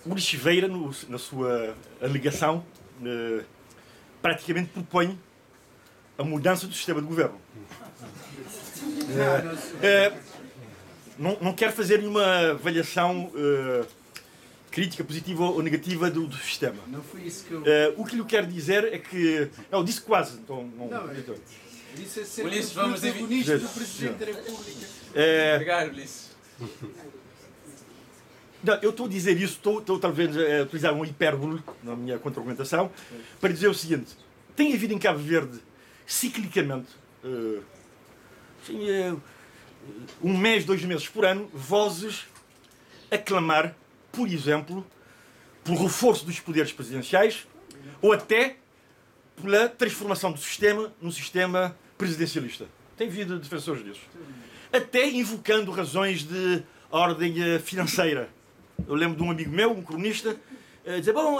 Ulisses Silveira, na sua alegação, praticamente propõe a mudança do sistema de governo. Não quero fazer nenhuma avaliação crítica, positiva ou negativa do sistema. Não foi isso que eu... O que lhe quero dizer é que... Não, disse quase. Então, Disse a ser Ulisses, vamos protagonista do Presidente da República. Obrigado, Ulisses. Não, eu estou a dizer isso, estou talvez a utilizar um hipérbole na minha contra-argumentação para dizer o seguinte: tem havido em Cabo Verde, ciclicamente, um mês, 2 meses por ano, vozes a clamar, por exemplo, pelo reforço dos poderes presidenciais ou até pela transformação do sistema num sistema presidencialista. Tem havido defensores disso. Até invocando razões de ordem financeira. Eu lembro de um amigo meu, um cronista, dizer, bom,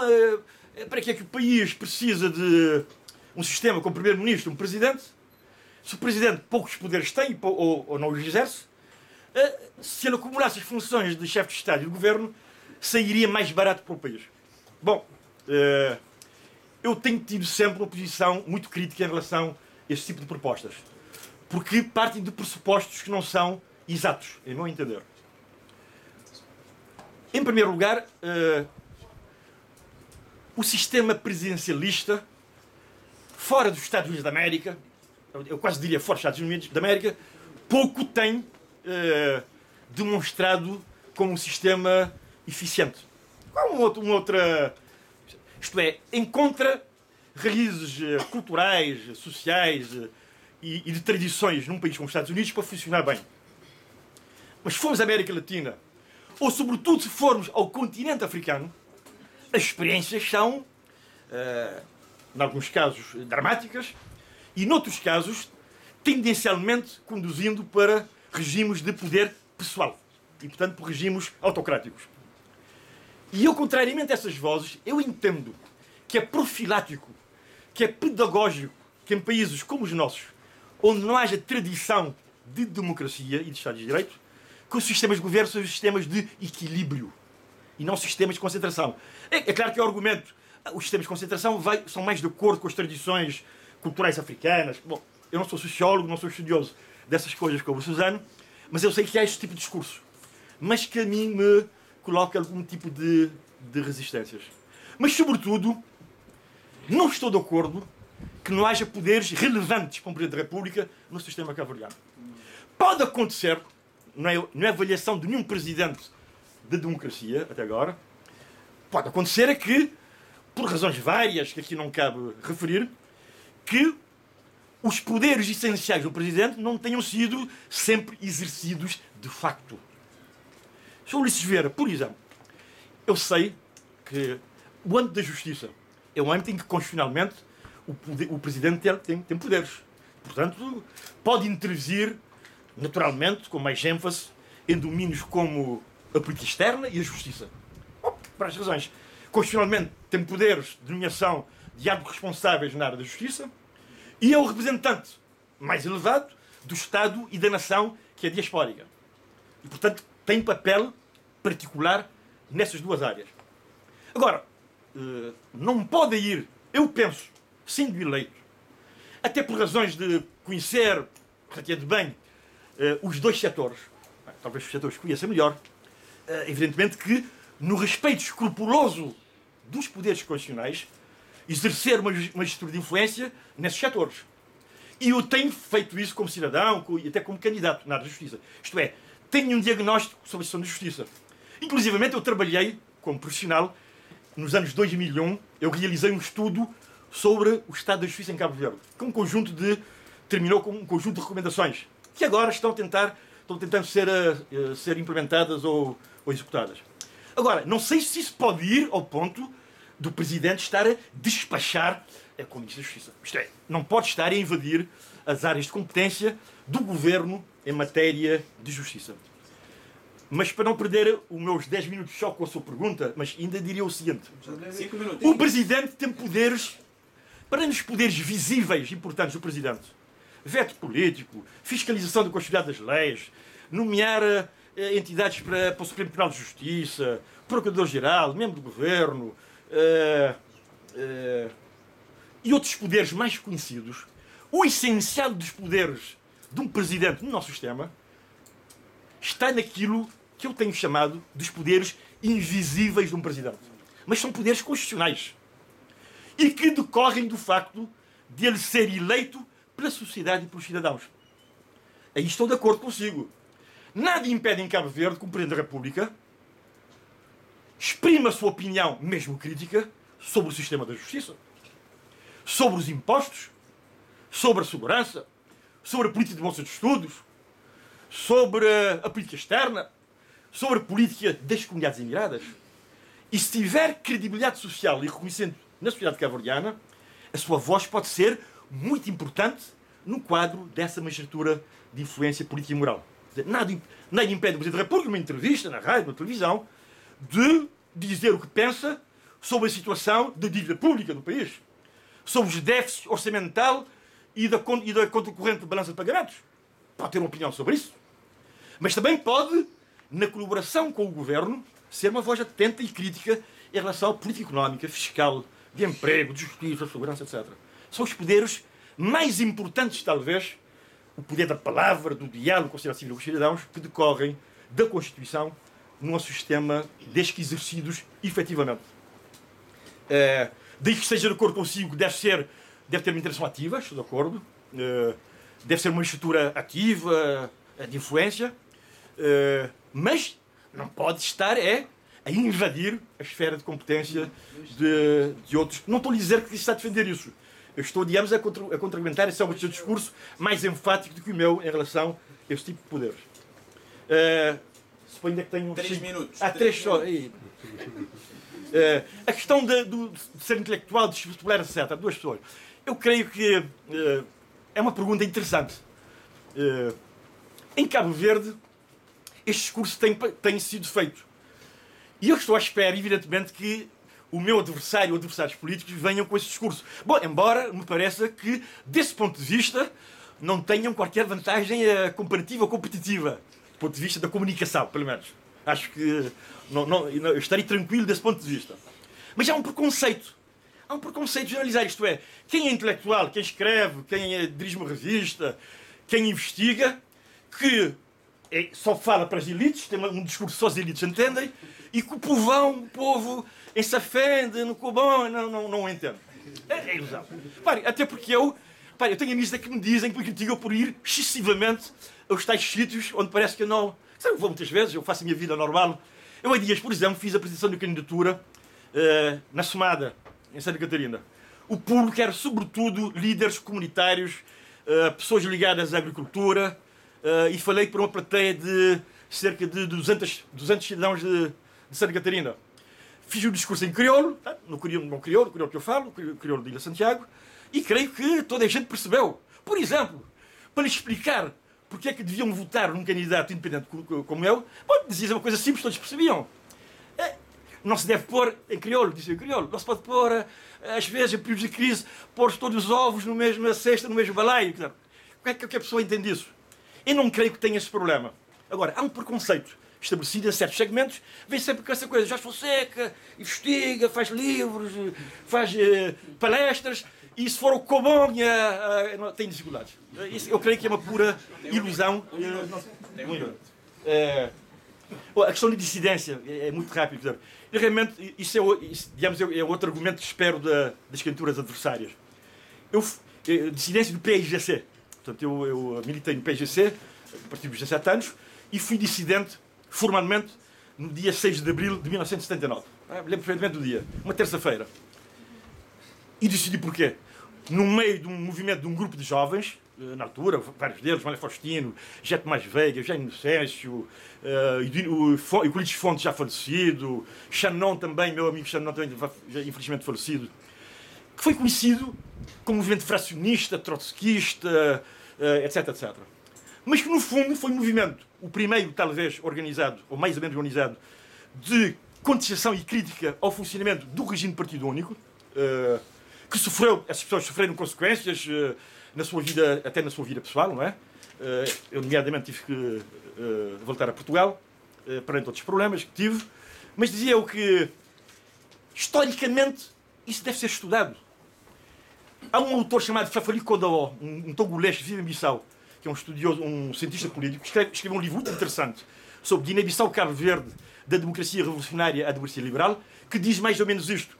para que é que o país precisa de um sistema com primeiro-ministro e um presidente? Se o presidente poucos poderes tem ou não os exerce, se ele acumulasse as funções de chefe de Estado e de governo, sairia mais barato para o país. Bom, eu tenho tido sempre uma posição muito crítica em relação a este tipo de propostas, porque partem de pressupostos que não são exatos, em meu entender. Em primeiro lugar, o sistema presidencialista, fora dos Estados Unidos da América, eu quase diria fora dos Estados Unidos da América, pouco tem demonstrado como um sistema eficiente. Como uma outra... Isto é, encontra raízes culturais, sociais e de tradições num país como os Estados Unidos para funcionar bem. Mas se formos à América Latina, ou sobretudo se formos ao continente africano, as experiências são, em alguns casos, dramáticas e, noutros casos, tendencialmente conduzindo para regimes de poder pessoal e, portanto, por regimes autocráticos. E eu, contrariamente a essas vozes, eu entendo que é profilático, que é pedagógico, que em países como os nossos, onde não haja tradição de democracia e de Estado de Direito, que os sistemas de governo são sistemas de equilíbrio e não sistemas de concentração. É claro que o argumento, os sistemas de concentração são mais de acordo com as tradições culturais africanas. Bom, eu não sou sociólogo, não sou estudioso dessas coisas como o Suzano, mas eu sei que há este tipo de discurso, mas que a mim me coloca algum tipo de resistências. Mas, sobretudo, não estou de acordo que não haja poderes relevantes para o Presidente da República no sistema cabo-verdiano. Pode acontecer, não é avaliação de nenhum presidente da democracia até agora, pode acontecer é que, por razões várias que aqui não cabe referir, que os poderes essenciais do Presidente não tenham sido sempre exercidos de facto. Sr. Ulisses Silveira, por exemplo, eu sei que o âmbito da justiça é um âmbito em que, constitucionalmente, o Presidente tem poderes. Portanto, pode intervir, naturalmente, com mais ênfase, em domínios como a política externa e a justiça. Bom, por várias razões. Constitucionalmente, tem poderes de nomeação de órgãos responsáveis na área da justiça e é o representante mais elevado do Estado e da nação, que é diaspórica. E, portanto, tem papel particular nessas duas áreas. Agora, não pode ir, eu penso, sendo eleito, até por razões de conhecer relativamente bem os dois setores, talvez os setores que conheça melhor, evidentemente que, no respeito escrupuloso dos poderes constitucionais, exercer uma gestura de influência nesses setores. E eu tenho feito isso como cidadão e até como candidato na área da justiça. Isto é, tenho um diagnóstico sobre a questão da justiça. Inclusivamente eu trabalhei como profissional nos anos 2001, eu realizei um estudo sobre o estado da justiça em Cabo Verde, terminou com um conjunto de recomendações que agora estão tentando ser implementadas ou executadas. Agora, não sei se isso pode ir ao ponto do Presidente estar a despachar com o Ministro da Justiça. Isto é, não pode estar a invadir as áreas de competência do Governo em matéria de justiça. Mas para não perder os meus 10 minutos só com a sua pergunta, mas ainda diria o seguinte: 5 minutos. o Presidente tem poderes, para nos poderes visíveis importantes do Presidente, veto político, fiscalização da constitucionalidade das leis, nomear entidades para o Supremo Tribunal de Justiça, Procurador-Geral, membro do Governo e outros poderes mais conhecidos, o essencial dos poderes de um presidente no nosso sistema está naquilo que eu tenho chamado dos poderes invisíveis de um presidente. Mas são poderes constitucionais e que decorrem do facto de ele ser eleito pela sociedade e pelos cidadãos. Aí estou de acordo consigo. Nada impede em Cabo Verde que o Presidente da República exprima a sua opinião, mesmo crítica, sobre o sistema da justiça, sobre os impostos, sobre a segurança, sobre a política de bolsa de estudos, sobre a política externa, sobre a política das comunidades emigradas. E se tiver credibilidade social e reconhecimento na sociedade cabo-verdiana, a sua voz pode ser muito importante no quadro dessa magistratura de influência política e moral. Nada impede o Presidente da República, numa entrevista, na rádio, na televisão, de dizer o que pensa sobre a situação da dívida pública do país, sobre os déficits orçamental e da conta corrente de balança de pagamentos. Pode ter uma opinião sobre isso. Mas também pode, na colaboração com o Governo, ser uma voz atenta e crítica em relação à política económica, fiscal, de emprego, de justiça, de segurança, etc. São os poderes mais importantes, talvez, o poder da palavra, do diálogo com a sociedade civil e com os cidadãos, que decorrem da Constituição no nosso sistema, desde que exercidos efetivamente. Daí que esteja de acordo consigo, deve ter uma interação ativa, estou de acordo, deve ser uma estrutura ativa, de influência, mas não pode estar a invadir a esfera de competência de outros. Não estou a dizer que se está a defender isso. Eu estou, digamos, a contraargumentar esse é um discurso mais enfático do que o meu em relação a esse tipo de poderes. Suponho que tenho 3 minutos. 3 só. A questão de ser intelectual, de vestibular, etc. Duas pessoas. Eu creio que é uma pergunta interessante. Em Cabo Verde, este discurso tem sido feito. E eu estou à espera, evidentemente, que o meu adversário ou adversários políticos venham com esse discurso. Bom, embora me pareça que, desse ponto de vista, não tenham qualquer vantagem comparativa ou competitiva. Do ponto de vista da comunicação, pelo menos. Acho que eu estarei tranquilo desse ponto de vista. Mas há um preconceito. Há um preconceito generalizado. Isto é, quem é intelectual, quem escreve, quem dirige uma revista, quem investiga, que só fala para as elites, tem um discurso só as elites entendem, e que o povo em Safende, no Cobão, não entende. É ilusão. Até porque eu tenho amigos que me dizem que me criticam por ir excessivamente aos tais sítios onde parece que eu não... Eu vou muitas vezes, eu faço a minha vida normal. Eu há dias, por exemplo, fiz a apresentação de candidatura na Somada, em Santa Catarina. O público era, sobretudo, líderes comunitários, pessoas ligadas à agricultura, e falei para uma plateia de cerca de 200 cidadãos de Santa Catarina. Fiz o discurso em crioulo, no crioulo que eu falo, no crioulo de Ilha Santiago, e creio que toda a gente percebeu. Por exemplo, para lhe explicar porque é que deviam votar num candidato independente como eu, dizia uma coisa simples, todos percebiam. Não se deve pôr, em crioulo, dizia em crioulo, não se pode pôr, às vezes, em períodos de crise, pôr todos os ovos na mesma cesta, no mesmo balaio. Como é que a pessoa entende isso? Eu não creio que tenha esse problema. Agora, há um preconceito estabelecido em certos segmentos, vem sempre com essa coisa, Jorge Fonseca, investiga, faz livros, faz palestras, e se for o Cobão, tem dificuldades. Eu creio que é uma pura ilusão. A questão de dissidência é muito rápido. Realmente, isso é outro argumento que espero das candidaturas adversárias. Dissidência do PIGC. Portanto, eu militei no PIGC a partir dos 17 anos e fui dissidente formalmente no dia 6 de abril de 1979. Lembro perfeitamente do dia, uma terça-feira. E decidi porquê. No meio de um movimento de um grupo de jovens, na altura, vários deles, Mário Faustino, José Tomás Veiga, Eugênio Inocêncio, o Euclides Fontes já falecido, Xanon também, meu amigo Xanon também já infelizmente falecido, que foi conhecido como movimento fracionista, trotskista, etc, etc. Mas que no fundo foi um movimento, o primeiro talvez organizado, ou mais ou menos organizado, de contestação e crítica ao funcionamento do regime de partido único, que essas pessoas sofreram consequências na sua vida, até na sua vida pessoal, não é? Eu, nomeadamente, tive que voltar a Portugal, perante outros problemas que tive, mas dizia eu que, historicamente, isso deve ser estudado. Há um autor chamado Fafali Kodaó, um togolês que vive em Bissau, que é um estudioso, um cientista político, que escreveu um livro muito interessante sobre Guiné-Bissau, Cabo Verde, da democracia revolucionária à democracia liberal, que diz mais ou menos isto.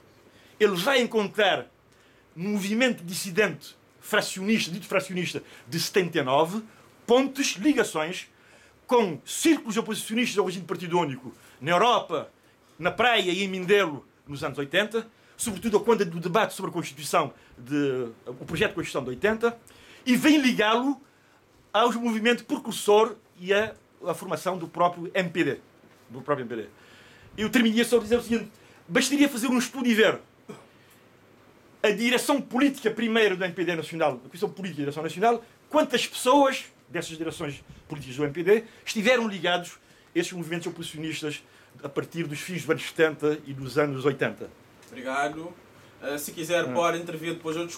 Ele vai encontrar no movimento dissidente fracionista, dito fracionista, de 79, pontes, ligações com círculos oposicionistas ao regime de partido único na Europa, na Praia e em Mindelo nos anos 80, sobretudo quando do debate sobre a Constituição, o projeto de Constituição de 80, e vem ligá-lo ao movimento precursor e à formação do próprio MPD. Eu terminei só a dizer o seguinte: bastaria fazer um estudo e ver a direção política primeiro do MPD Nacional, a questão política da direção nacional, quantas pessoas dessas direções políticas do MPD estiveram ligados a esses movimentos oposicionistas a partir dos fins dos anos 70 e dos anos 80. Obrigado. Se quiser, pode intervir depois outros